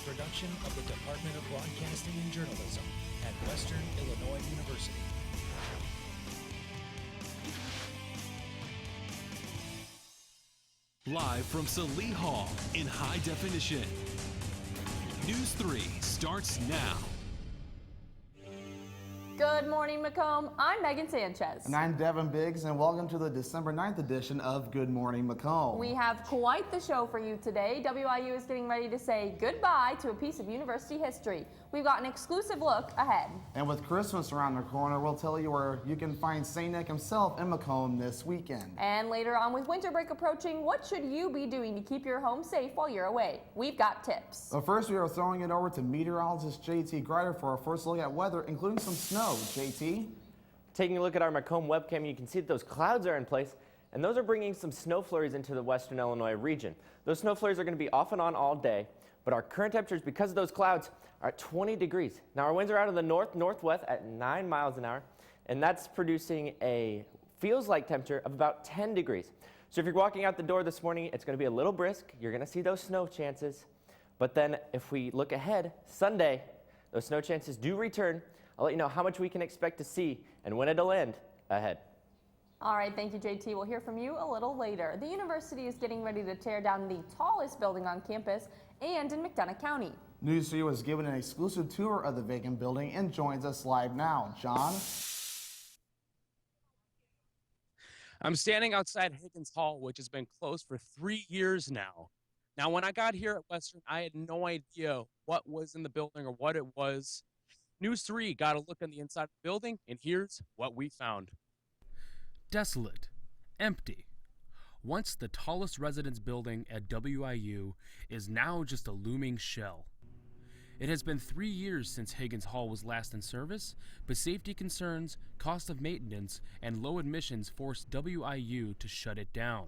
production of the Department of Broadcasting and Journalism at Western Illinois University. Live from Salee Hall in high definition. News 3 starts now. Good morning, Macomb. I'm Megan Sanchez. And I'm Devin Biggs, and welcome to the December 9th edition of Good Morning Macomb. We have quite the show for you today. WIU is getting ready to say goodbye to a piece of university history. We've got an exclusive look ahead. And with Christmas around the corner, we'll tell you where you can find St. Nick himself in Macomb this weekend. And later on, with winter break approaching, what should you be doing to keep your home safe while you're away? We've got tips. But first, we are throwing it over to meteorologist JT Grider for our first look at weather, including some snow. JT? Taking a look at our Macomb webcam, you can see that those clouds are in place, and those are bringing some snow flurries into the western Illinois region. Those snow flurries are going to be off and on all day, but our current temperatures, because of those clouds, are at 20 degrees. Now, our winds are out of the north-northwest at 9 miles an hour, and that's producing a feels-like temperature of about 10 degrees. So if you're walking out the door this morning, it's going to be a little brisk. You're going to see those snow chances. But then if we look ahead, Sunday, those snow chances do return. I'll let you know how much we can expect to see and when it'll end ahead. All right, thank you, JT. We'll hear from you a little later. The university is getting ready to tear down the tallest building on campus and in McDonough County. News 3 was given an exclusive tour of the vacant building and joins us live now. John? I'm standing outside Higgins Hall, which has been closed for 3 years now. Now, when I got here at Western, I had no idea what was in the building or what it was. News 3 got a look on the inside of the building, and here's what we found. Desolate, empty. Once the tallest residence building at WIU is now just a looming shell. It has been 3 years since Higgins Hall was last in service, but safety concerns, cost of maintenance, and low admissions forced WIU to shut it down.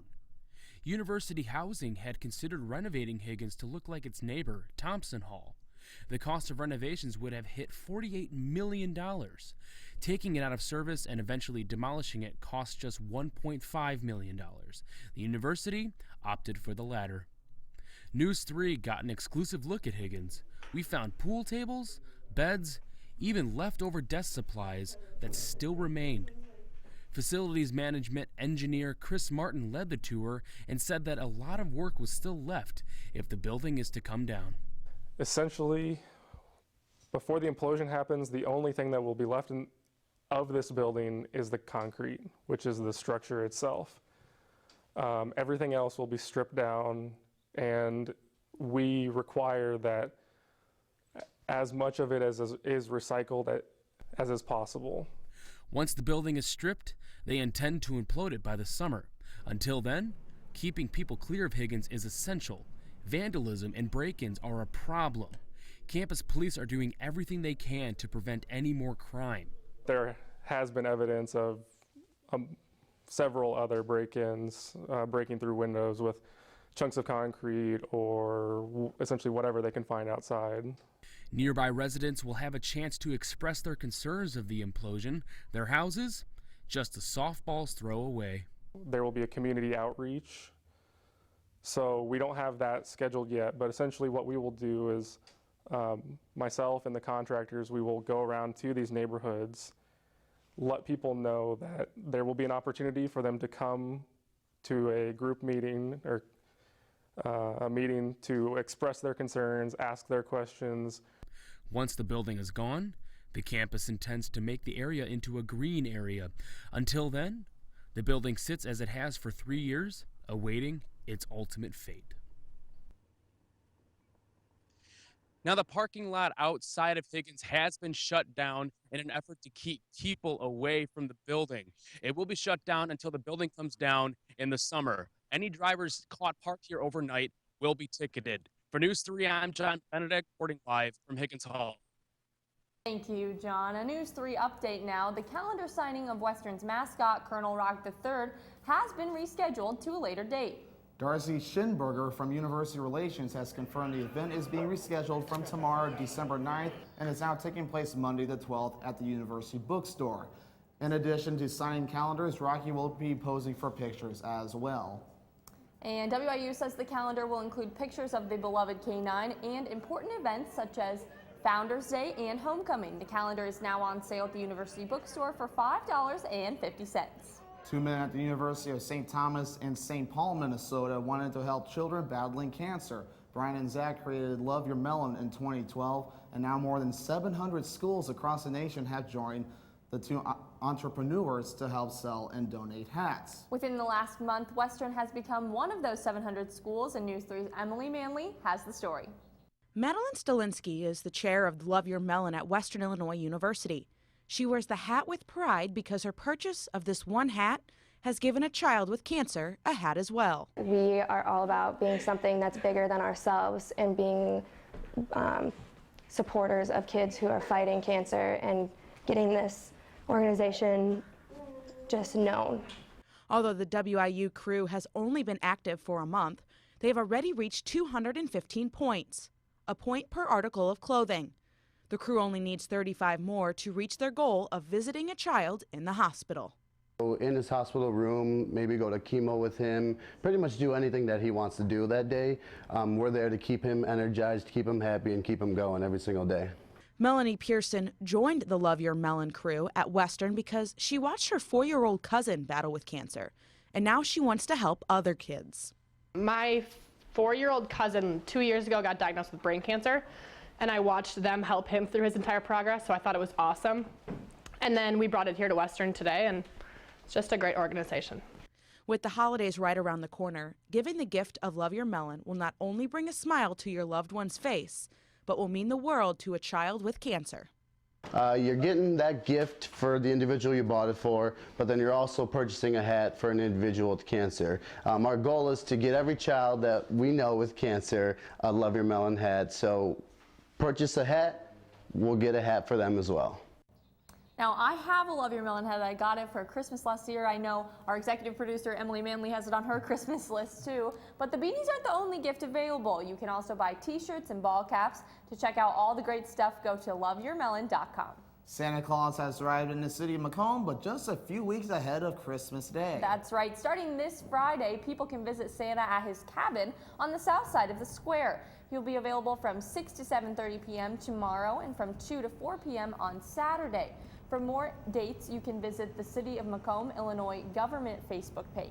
University Housing had considered renovating Higgins to look like its neighbor, Thompson Hall. The cost of renovations would have hit $48 million. Taking it out of service and eventually demolishing it cost just $1.5 million. The university opted for the latter. News 3 got an exclusive look at Higgins. We found pool tables, beds, even leftover desk supplies that still remained. Facilities management engineer Chris Martin led the tour and said that a lot of work was still left if the building is to come down. Essentially, before the implosion happens, the only thing that will be left of this building is the concrete, which is the structure itself. Everything else will be stripped down, and we require that as much of it as is recycled as is possible. Once the building is stripped, they intend to implode it by the summer. Until then, keeping people clear of Higgins is essential. Vandalism and break-ins are a problem. Campus police are doing everything they can to prevent any more crime. There has been evidence of several other break-ins, breaking through windows with chunks of concrete or essentially whatever they can find outside. Nearby residents will have a chance to express their concerns of the implosion. Their houses, just a softball's throw away. There will be a community outreach. So we don't have that scheduled yet, but essentially what we will do is myself and the contractors, we will go around to these neighborhoods, let people know that there will be an opportunity for them to come to a group meeting or a meeting to express their concerns, ask their questions. Once the building is gone, the campus intends to make the area into a green area. Until then, the building sits as it has for 3 years, awaiting its ultimate fate. Now, the parking lot outside of Higgins has been shut down in an effort to keep people away from the building. It will be shut down until the building comes down in the summer. Any drivers caught parked here overnight will be ticketed. For News 3, I'm John Benedict, reporting live from Higgins Hall. Thank you, John. A News 3 update now. The calendar signing of Western's mascot, Colonel Rock III, has been rescheduled to a later date. Darcy Schinberger from University Relations has confirmed the event is being rescheduled from tomorrow, December 9th, and is now taking place Monday the 12th at the University Bookstore. In addition to signing calendars, Rocky will be posing for pictures as well. And WIU says the calendar will include pictures of the beloved K9 and important events such as Founders Day and Homecoming. The calendar is now on sale at the University Bookstore for $5.50. 2 men at the University of St. Thomas and St. Paul, Minnesota wanted to help children battling cancer. Brian and Zach created Love Your Melon in 2012, and now more than 700 schools across the nation have joined the two entrepreneurs to help sell and donate hats. Within the last month, Western has become one of those 700 schools, and News 3's Emily Manley has the story. Madeline Stalinsky is the chair of Love Your Melon at Western Illinois University. She wears the hat with pride because her purchase of this one hat has given a child with cancer a hat as well. We are all about being something that's bigger than ourselves and being supporters of kids who are fighting cancer and getting this organization just known. Although the WIU crew has only been active for a month, they have already reached 215 points, a point per article of clothing. The crew only needs 35 more to reach their goal of visiting a child in the hospital. In his hospital room, maybe go to chemo with him, pretty much do anything that he wants to do that day. We're there to keep him energized, keep him happy, and keep him going every single day. Melanie Pearson joined the Love Your Melon crew at Western because she watched her 4-year-old cousin battle with cancer, and now she wants to help other kids. My 4-year-old cousin 2 years ago got diagnosed with brain cancer, and I watched them help him through his entire progress, so I thought it was awesome. And then we brought it here to Western today, and it's just a great organization. With the holidays right around the corner, giving the gift of Love Your Melon will not only bring a smile to your loved one's face, but will mean the world to a child with cancer. You're getting that gift for the individual you bought it for, but then you're also purchasing a hat for an individual with cancer. Our goal is to get every child that we know with cancer a Love Your Melon hat. So purchase a hat, we'll get a hat for them as well. Now, I have a Love Your Melon hat. I got it for Christmas last year. I know our executive producer, Emily Manley, has it on her Christmas list too. But the beanies aren't the only gift available. You can also buy t-shirts and ball caps. To check out all the great stuff, go to loveyourmelon.com. Santa Claus has arrived in the city of Macomb, but just a few weeks ahead of Christmas Day. That's right. Starting this Friday, people can visit Santa at his cabin on the south side of the square. He'll be available from 6 to 7:30 p.m. tomorrow and from 2 to 4 p.m. on Saturday. For more dates, you can visit the City of Macomb, Illinois government Facebook page.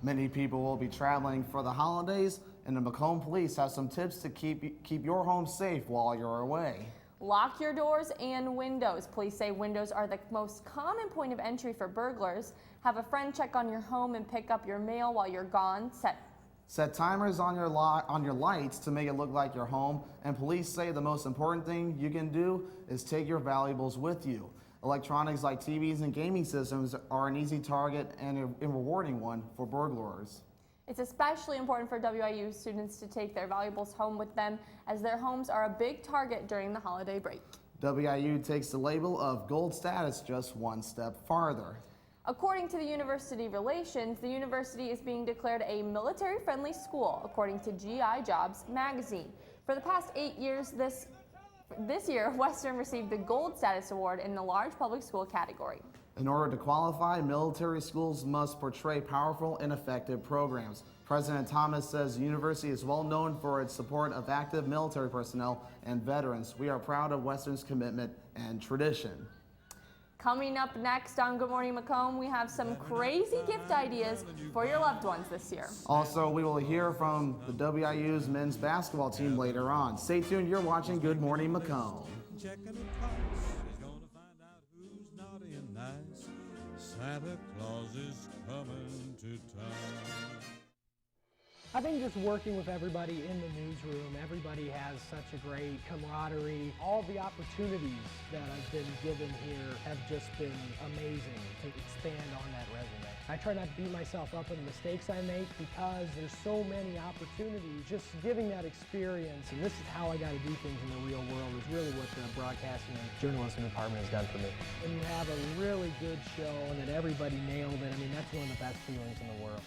Many people will be traveling for the holidays, and the Macomb Police have some tips to keep your home safe while you're away. Lock your doors and windows. Police say windows are the most common point of entry for burglars. Have a friend check on your home and pick up your mail while you're gone. Set timers on your lights to make it look like you're home, and police say the most important thing you can do is take your valuables with you. Electronics like TVs and gaming systems are an easy target and a rewarding one for burglars. It's especially important for WIU students to take their valuables home with them, as their homes are a big target during the holiday break. WIU takes the label of gold status just one step farther. According to the university relations, the university is being declared a military-friendly school, according to GI Jobs magazine. For the past 8 years, this year, Western received the Gold Status Award in the large public school category. In order to qualify, military schools must portray powerful and effective programs. President Thomas says the university is well known for its support of active military personnel and veterans. We are proud of Western's commitment and tradition. Coming up next on Good Morning Macomb, we have some crazy gift ideas for your loved ones this year. Also, we will hear from the WIU's men's basketball team later on. Stay tuned, you're watching Good Morning Macomb. Santa Claus is coming to town. I think just working with everybody in the newsroom, everybody has such a great camaraderie. All the opportunities that I've been given here have just been amazing to expand on that resume. I try not to beat myself up on the mistakes I make because there's so many opportunities. Just giving that experience, and this is how I got to do things in the real world, is really what the broadcasting and journalism department has done for me. When you have a really good show and that everybody nailed it, I mean, that's one of the best feelings in the world.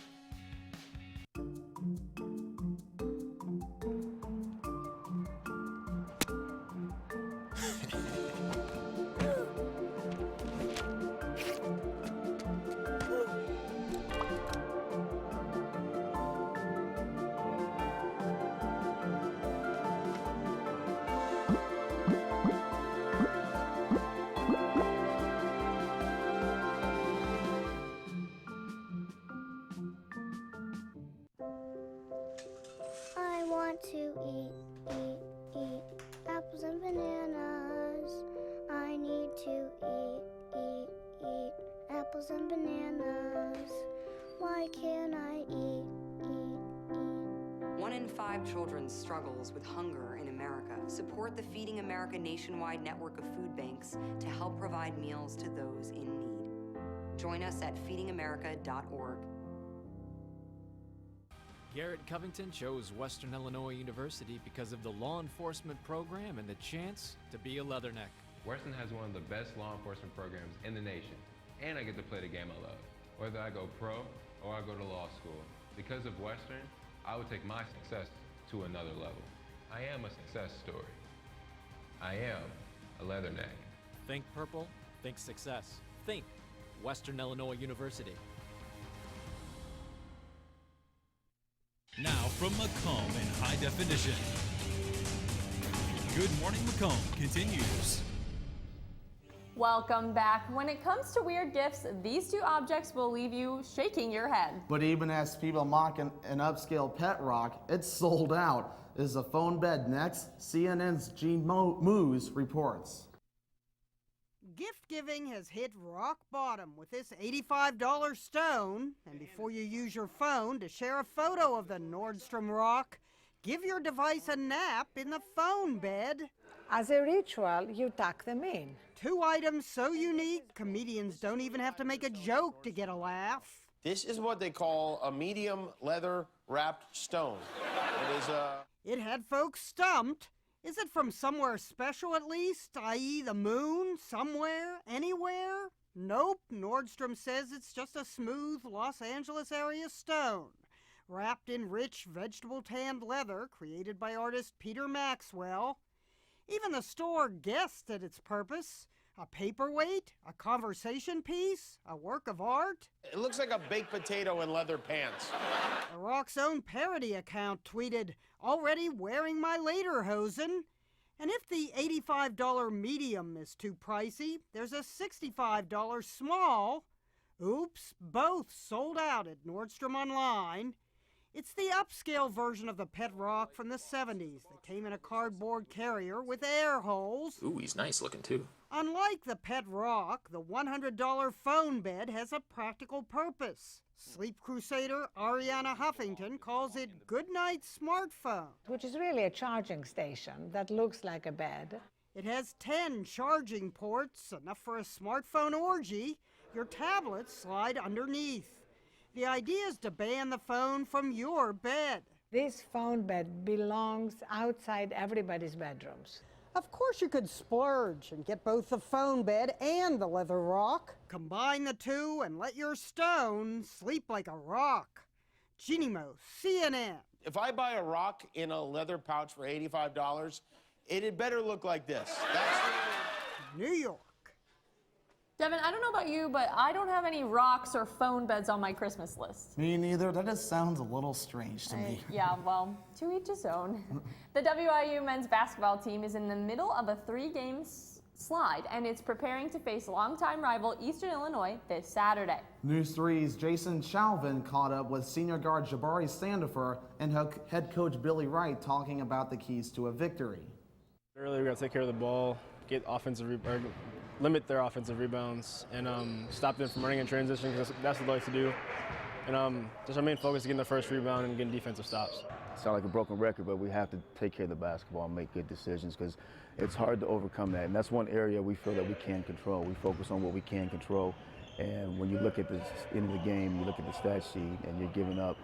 5 children's struggles with hunger in America. Support the Feeding America nationwide network of food banks to help provide meals to those in need. Join us at feedingamerica.org. Garrett Covington chose Western Illinois University because of the law enforcement program and the chance to be a Leatherneck. Western has one of the best law enforcement programs in the nation, and I get to play the game I love. Whether I go pro or I go to law school, because of Western, I would take my success to another level. I am a success story. I am a Leatherneck. Think purple, think success. Think Western Illinois University. Now from Macomb in high definition. Good Morning Macomb continues. Welcome back. When it comes to weird gifts, these two objects will leave you shaking your head. But even as people mock an upscale pet rock, it's sold out. Is the phone bed next? CNN's Gene Moose reports. Gift giving has hit rock bottom with this $85 stone. And before you use your phone to share a photo of the Nordstrom rock, give your device a nap in the phone bed. As a ritual, you tuck them in. 2 items so unique, comedians don't even have to make a joke to get a laugh. This is what they call a medium leather wrapped stone. It had folks stumped. Is it from somewhere special at least, i.e. the moon, somewhere, anywhere? Nope, Nordstrom says it's just a smooth Los Angeles area stone, wrapped in rich vegetable tanned leather created by artist Peter Maxwell. Even the store guessed at its purpose. A paperweight, a conversation piece, a work of art. It looks like a baked potato in leather pants. The Rock's own parody account tweeted, "Already wearing my lederhosen." And if the $85 medium is too pricey, there's a $65 small. Oops, both sold out at Nordstrom Online. It's the upscale version of the pet rock from the 70s that came in a cardboard carrier with air holes. Ooh, he's nice looking too. Unlike the pet rock, the $100 phone bed has a practical purpose. Sleep crusader Ariana Huffington calls it Goodnight Smartphone. Which is really a charging station that looks like a bed. It has 10 charging ports, enough for a smartphone orgy. Your tablets slide underneath. The idea is to ban the phone from your bed. This phone bed belongs outside everybody's bedrooms. Of course you could splurge and get both the phone bed and the leather rock. Combine the two and let your stone sleep like a rock. Jeannie Mo, CNN. If I buy a rock in a leather pouch for $85, it had better look like this. New York. Devin, I don't know about you, but I don't have any rocks or phone beds on my Christmas list. Me neither. That just sounds a little strange to me. Yeah, well, to each his own. The WIU men's basketball team is in the middle of a 3-game slide, and it's preparing to face longtime rival Eastern Illinois this Saturday. NEWS3's Jason Chauvin caught up with senior guard Jabari Sandifer and head coach Billy Wright talking about the keys to a victory. Earlier, we're going to take care of the ball, get limit their offensive rebounds, and stop them from running in transition, because that's what they like to do. And just our main focus is getting the first rebound and getting defensive stops. Sound like a broken record, but we have to take care of the basketball and make good decisions, because it's hard to overcome that. And that's one area we feel that we can control. We focus on what we can control. And when you look at the end of the game, you look at the stat sheet, and you're giving up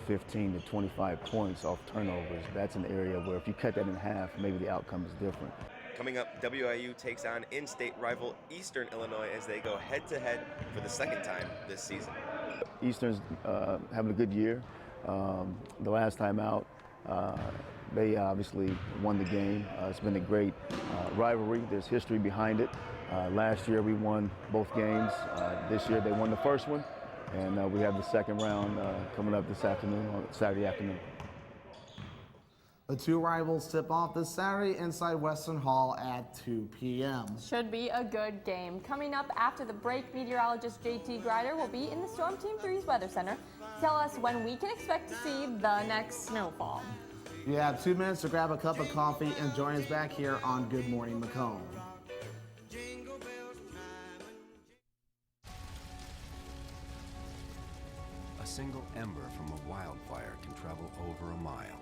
15 to 25 points off turnovers, that's an area where if you cut that in half, maybe the outcome is different. Coming up, WIU takes on in-state rival Eastern Illinois as they go head-to-head for the second time this season. Eastern's having a good year. The last time out, they obviously won the game. It's been a great rivalry. There's history behind it. Last year we won both games. This year they won the first one, and we have the second round coming up this afternoon, on Saturday afternoon. The two rivals tip off this Saturday inside Western Hall at 2 p.m. Should be a good game. Coming up after the break, meteorologist JT Grider will be in the Storm Team 3's Weather Center to tell us when we can expect to see the next snowfall. You have 2 minutes to grab a cup of coffee and join us back here on Good Morning Macomb. A single ember from a wildfire can travel over a mile.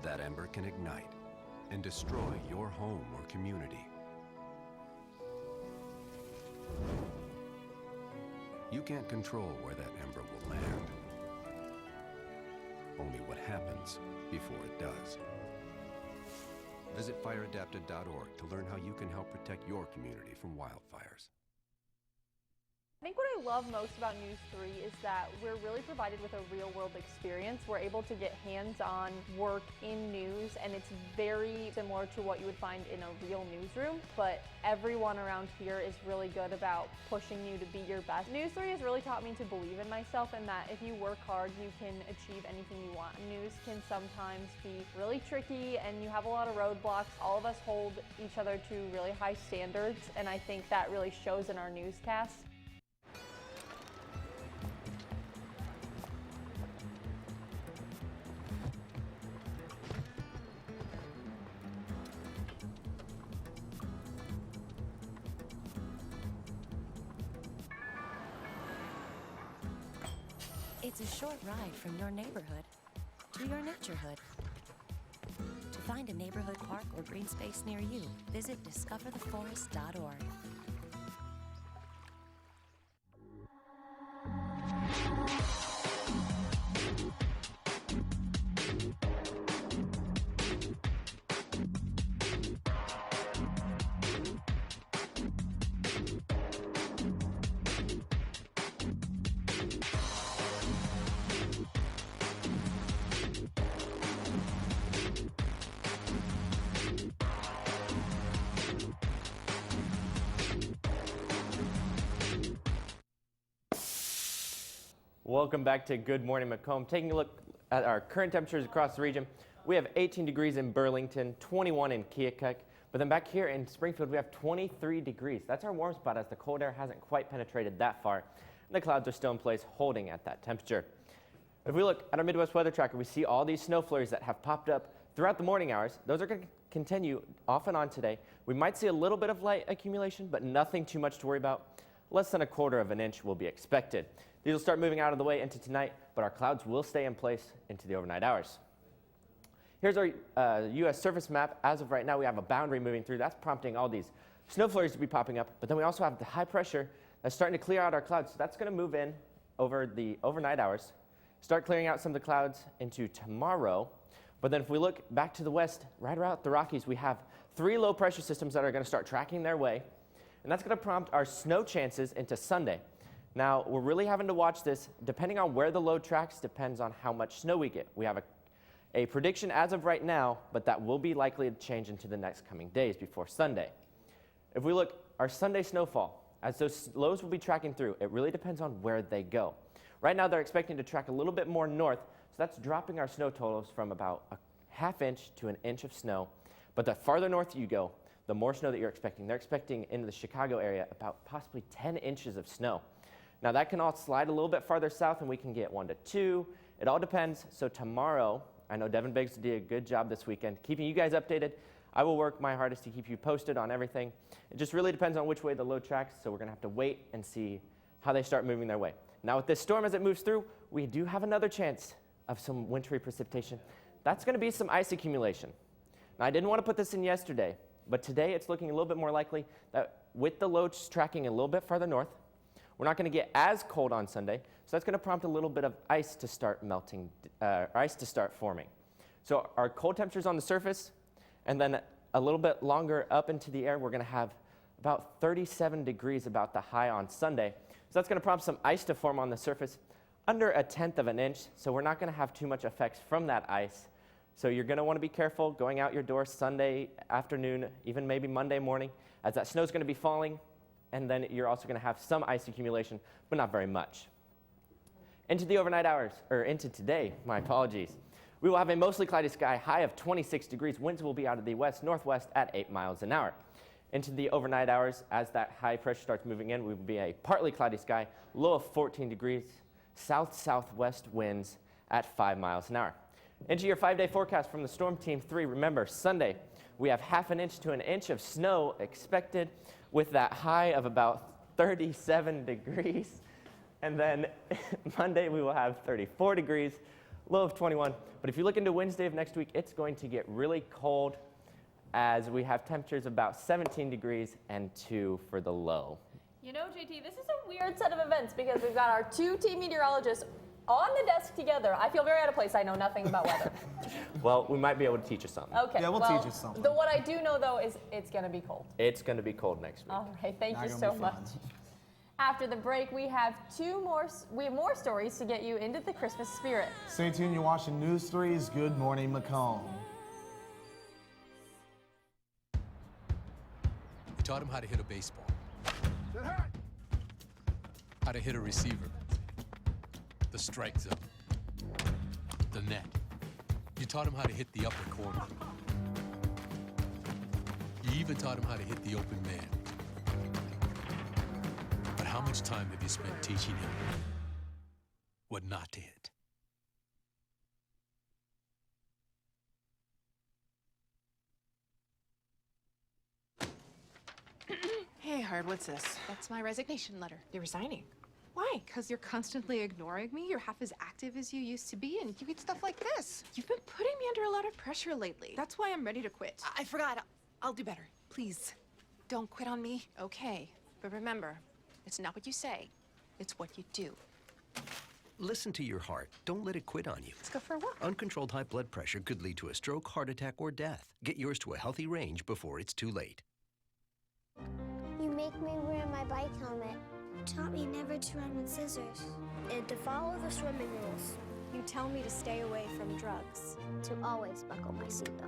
That ember can ignite and destroy your home or community. You can't control where that ember will land. Only what happens before it does. Visit fireadapted.org to learn how you can help protect your community from wildfires. I think what I love most about News 3 is that we're really provided with a real-world experience. We're able to get hands-on work in news, and it's very similar to what you would find in a real newsroom, but everyone around here is really good about pushing you to be your best. News 3 has really taught me to believe in myself, and that if you work hard, you can achieve anything you want. News can sometimes be really tricky, and you have a lot of roadblocks. All of us hold each other to really high standards, and I think that really shows in our newscasts. It's a short ride from your neighborhood to your naturehood. To find a neighborhood park or green space near you, visit discovertheforest.org. Welcome back to Good Morning Macomb. Taking a look at our current temperatures across the region, we have 18 degrees in Burlington, 21 in Keokuk, but then back here in Springfield we have 23 degrees. That's our warm spot as the cold air hasn't quite penetrated that far, and the clouds are still in place holding at that temperature. If we look at our Midwest weather tracker, we see all these snow flurries that have popped up throughout the morning hours. Those are going to continue off and on today. We might see a little bit of light accumulation, but nothing too much to worry about. Less than 1/4 inch will be expected. These will start moving out of the way into tonight, but our clouds will stay in place into the overnight hours. Here's our U.S. surface map. As of right now, we have a boundary moving through. That's prompting all these snow flurries to be popping up, but then we also have the high pressure that's starting to clear out our clouds. So that's going to move in over the overnight hours, start clearing out some of the clouds into tomorrow. But then if we look back to the west, right around the Rockies, we have 3 low pressure systems that are going to start tracking their way, and that's going to prompt our snow chances into Sunday. Now, we're really having to watch this. Depending on where the low tracks depends on how much snow we get. We have a prediction as of right now, but that will be likely to change into the next coming days before Sunday. If we look, our Sunday snowfall, as those lows will be tracking through, it really depends on where they go. Right now, they're expecting to track a little bit more north, so that's dropping our snow totals from about a 1/2 inch to 1 inch of snow. But the farther north you go, the more snow that you're expecting. They're expecting in the Chicago area about possibly 10 inches of snow. Now that can all slide a little bit farther south and we can get 1 to 2. It all depends. So tomorrow, I know Devin Biggs did a good job this weekend keeping you guys updated. I will work my hardest to keep you posted on everything. It just really depends on which way the low tracks, so we're going to have to wait and see how they start moving their way. Now with this storm as it moves through, we do have another chance of some wintry precipitation. That's going to be some ice accumulation. Now I didn't want to put this in yesterday, but today it's looking a little bit more likely that with the lows tracking a little bit farther north, we're not going to get as cold on Sunday, so that's going to prompt a little bit of ice to start melting, ice to start forming. So our cold temperatures on the surface, and then a little bit longer up into the air, we're going to have about 37 degrees about the high on Sunday. So that's going to prompt some ice to form on the surface under 1/10 inch, so we're not going to have too much effects from that ice. So you're going to want to be careful going out your door Sunday afternoon, even maybe Monday morning, as that snow's going to be falling. And then you're also going to have some ice accumulation, but not very much. Into the overnight hours, or into today, my apologies. We will have a mostly cloudy sky, high of 26 degrees. Winds will be out of the west-northwest at 8 miles an hour. Into the overnight hours, as that high pressure starts moving in, we will be a partly cloudy sky, low of 14 degrees, south-southwest winds at 5 miles an hour. Into your 5-day forecast from the Storm Team 3. Remember, Sunday, we have 1/2 inch to 1 inch of snow expected, with that high of about 37 degrees. And then Monday we will have 34 degrees, Low of 21. But if you look into Wednesday of next week, it's going to get really cold as we have temperatures about 17 degrees and 2 for the low. You know, JT, this is a weird set of events because we've got our two team meteorologists on the desk together. I feel very out of place. I know nothing about weather. Well, we might be able to teach you something. Okay. Yeah, we'll teach you something. What I do know, though, is it's going to be cold. It's going to be cold next week. All right. Thank Not you gonna so be much. fun. After the break, we have more stories to get you into the Christmas spirit. Stay tuned. You're watching News 3's Good Morning Macomb. You taught him how to hit a baseball, how to hit a receiver, the strike zone, the net. You taught him how to hit the upper corner. You even taught him how to hit the open man. But how much time have you spent teaching him what not to hit? Hey, Hard, what's this? That's my resignation letter. You're resigning? Why? Because you're constantly ignoring me. You're half as active as you used to be, and you get stuff like this. You've been putting me under a lot of pressure lately. That's why I'm ready to quit. I forgot. I'll do better. Please, don't quit on me. Okay. But remember, it's not what you say. It's what you do. Listen to your heart. Don't let it quit on you. Let's go for a walk. Uncontrolled high blood pressure could lead to a stroke, heart attack, or death. Get yours to a healthy range before it's too late. You make me wear my bike helmet. You taught me never to run with scissors. And to follow the swimming rules. You tell me to stay away from drugs. To always buckle my seatbelt.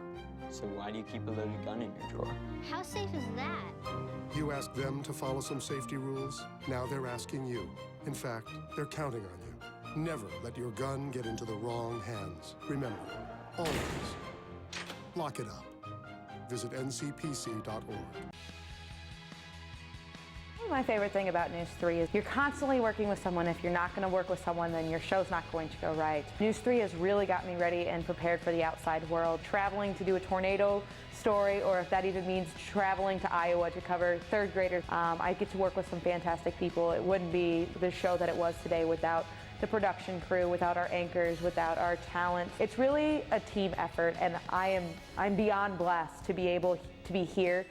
So why do you keep a loaded gun in your drawer? How safe is that? You asked them to follow some safety rules. Now they're asking you. In fact, they're counting on you. Never let your gun get into the wrong hands. Remember, always lock it up. Visit ncpc.org. My favorite thing about News 3 is you're constantly working with someone. If you're not going to work with someone, then your show's not going to go right. News 3 has really got me ready and prepared for the outside world. Traveling to do a tornado story, or if that even means traveling to Iowa to cover third graders, I get to work with some fantastic people. It wouldn't be the show that it was today without the production crew, without our anchors, without our talent. It's really a team effort, and I'm beyond blessed to be able to be here.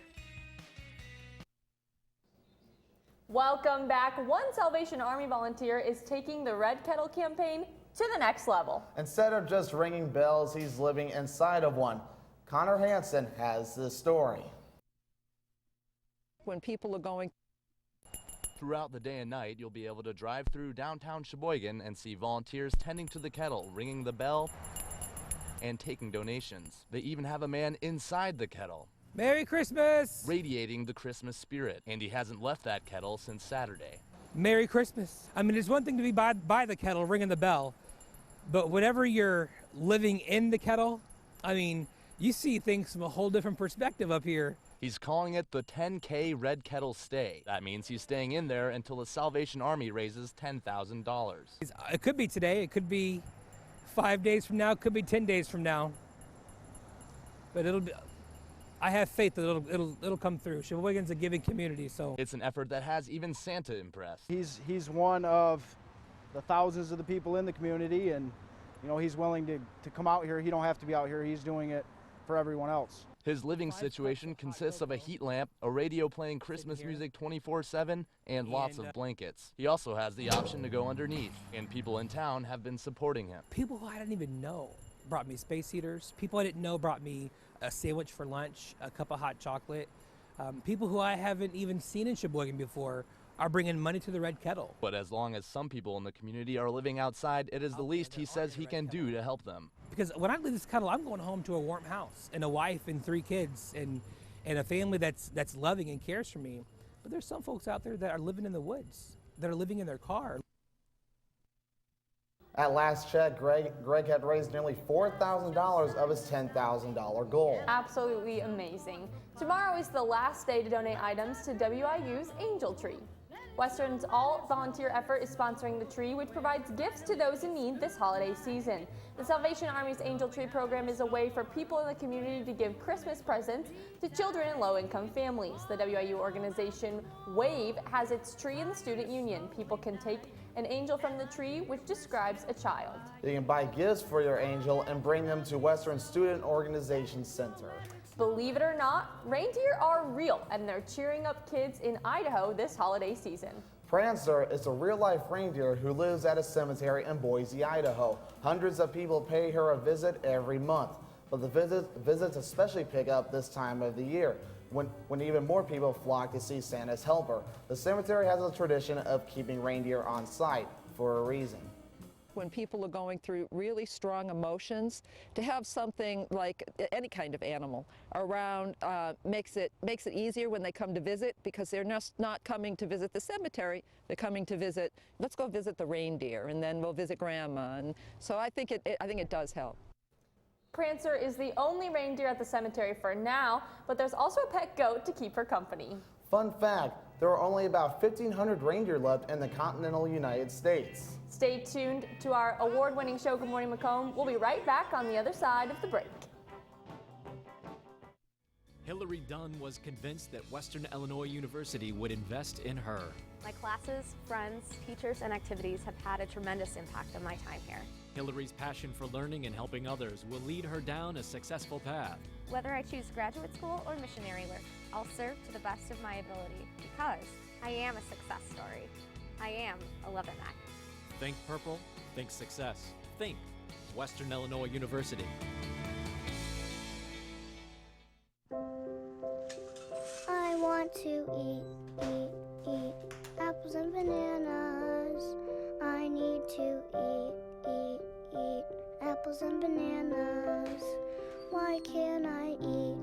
Welcome back. One Salvation Army volunteer is taking the Red Kettle campaign to the next level. Instead of just ringing bells, he's living inside of one. Connor Hansen has this story. When people are going throughout the day and night, you'll be able to drive through downtown Sheboygan and see volunteers tending to the kettle, ringing the bell, and taking donations. They even have a man inside the kettle. Merry Christmas! Radiating the Christmas spirit, and he hasn't left that kettle since Saturday. Merry Christmas. I mean, it's one thing to be by the kettle, ringing the bell, but whenever you're living in the kettle, I mean, you see things from a whole different perspective up here. He's calling it the 10K Red Kettle Stay. That means he's staying in there until the Salvation Army raises $10,000. It could be today, it could be 5 days from now, it could be 10 days from now, but it'll be. I have faith that it'll come through. Sheboygan's a giving community, so. It's an effort that has even Santa impressed. He's one of the thousands of the people in the community, and you know, he's willing to come out here. He don't have to be out here. He's doing it for everyone else. His living situation consists of a heat lamp, a radio playing Christmas music 24/7, and lots of blankets. He also has the option to go underneath, and people in town have been supporting him. People who I didn't even know brought me space heaters. People I didn't know brought me a sandwich for lunch, a cup of hot chocolate. People who I haven't even seen in Sheboygan before are bringing money to the Red Kettle. But as long as some people in the community are living outside, it is the least he says he can do to help them. Because when I leave this kettle, I'm going home to a warm house and a wife and 3 kids and a family that's loving and cares for me. But there's some folks out there that are living in the woods, that are living in their car. At last check, Greg had raised nearly $4,000 of his $10,000 goal. Absolutely amazing. Tomorrow is the last day to donate items to WIU's Angel Tree. Western's all-volunteer effort is sponsoring the tree, which provides gifts to those in need this holiday season. The Salvation Army's Angel Tree program is a way for people in the community to give Christmas presents to children in low-income families. The WIU organization WAVE has its tree in the student union. People can take an angel from the tree, which describes a child. You can buy gifts for your angel and bring them to Western Student Organization Center. Believe it or not, reindeer are real, and they're cheering up kids in Idaho this holiday season. Prancer is a real-life reindeer who lives at a cemetery in Boise, Idaho. Hundreds of people pay her a visit every month, but the visits especially pick up this time of the year, when even more people flock to see Santa's helper. The cemetery has a tradition of keeping reindeer on site for a reason. When people are going through really strong emotions, to have something like any kind of animal around makes it easier when they come to visit, because they're not coming to visit the cemetery, they're coming to visit, let's go visit the reindeer, and then we'll visit Grandma. And so I think it does help. Prancer is the only reindeer at the cemetery for now, but there's also a pet goat to keep her company. Fun fact, there are only about 1,500 reindeer left in the continental United States. Stay tuned to our award-winning show, Good Morning Macomb. We'll be right back on the other side of the break. Hillary Dunn was convinced that Western Illinois University would invest in her. My classes, friends, teachers, and activities have had a tremendous impact on my time here. Hillary's passion for learning and helping others will lead her down a successful path. Whether I choose graduate school or missionary work, I'll serve to the best of my ability because I am a success story. I am a Leatherneck. Think purple, think success. Think Western Illinois University. I want to eat apples and bananas. I need to eat apples and bananas. Why can't I eat?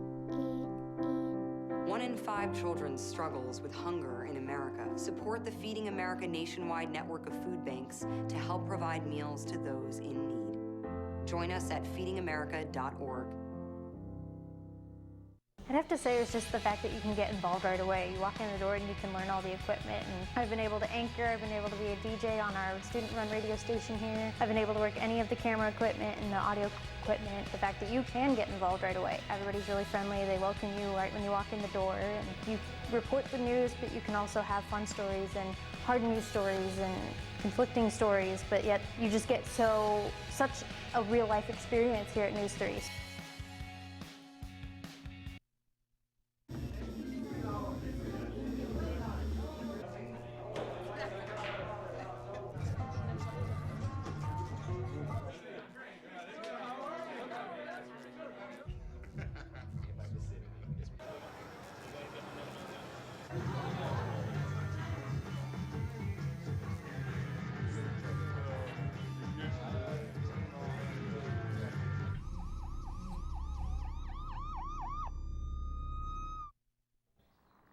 1 in 5 children struggles with hunger in America. Support the Feeding America nationwide network of food banks to help provide meals to those in need. Join us at feedingamerica.org. I'd have to say it's just the fact that you can get involved right away. You walk in the door and you can learn all the equipment. And I've been able to anchor, I've been able to be a DJ on our student-run radio station here. I've been able to work any of the camera equipment and the audio equipment. The fact that you can get involved right away. Everybody's really friendly. They welcome you right when you walk in the door. And you report the news, but you can also have fun stories and hard news stories and conflicting stories. But yet you just get such a real-life experience here at NEWS3.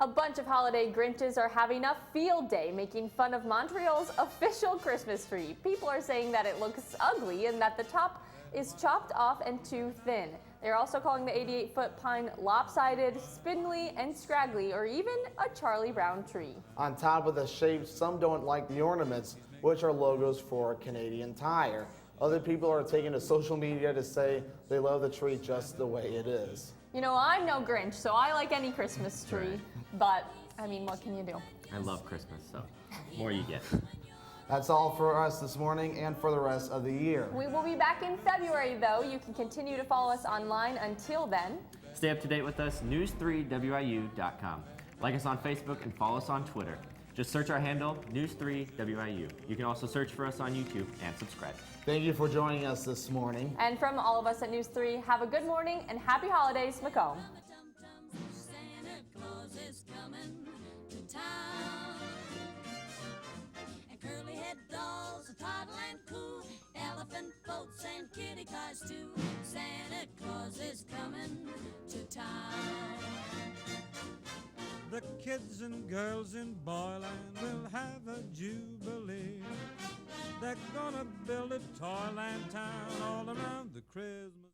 A bunch of holiday Grinches are having a field day making fun of Montreal's official Christmas tree. People are saying that it looks ugly and that the top is chopped off and too thin. They're also calling the 88-foot pine lopsided, spindly, and scraggly, or even a Charlie Brown tree. On top of the shape, some don't like the ornaments, which are logos for Canadian Tire. Other people are taking to social media to say they love the tree just the way it is. You know, I'm no Grinch, so I like any Christmas tree. But, I mean, what can you do? I love Christmas, so more you get. That's all for us this morning and for the rest of the year. We will be back in February, though. You can continue to follow us online until then. Stay up to date with us, news3wiu.com. Like us on Facebook and follow us on Twitter. Just search our handle, News3WIU. You can also search for us on YouTube and subscribe. Thank you for joining us this morning. And from all of us at NEWS3, have a good morning and happy holidays, Macomb. And curly-head dolls, a toddle and coo, elephant boats and kitty cars too. Santa Claus is coming to town. The kids and girls in Boyland will have a jubilee. They're gonna build a toyland town all around the Christmas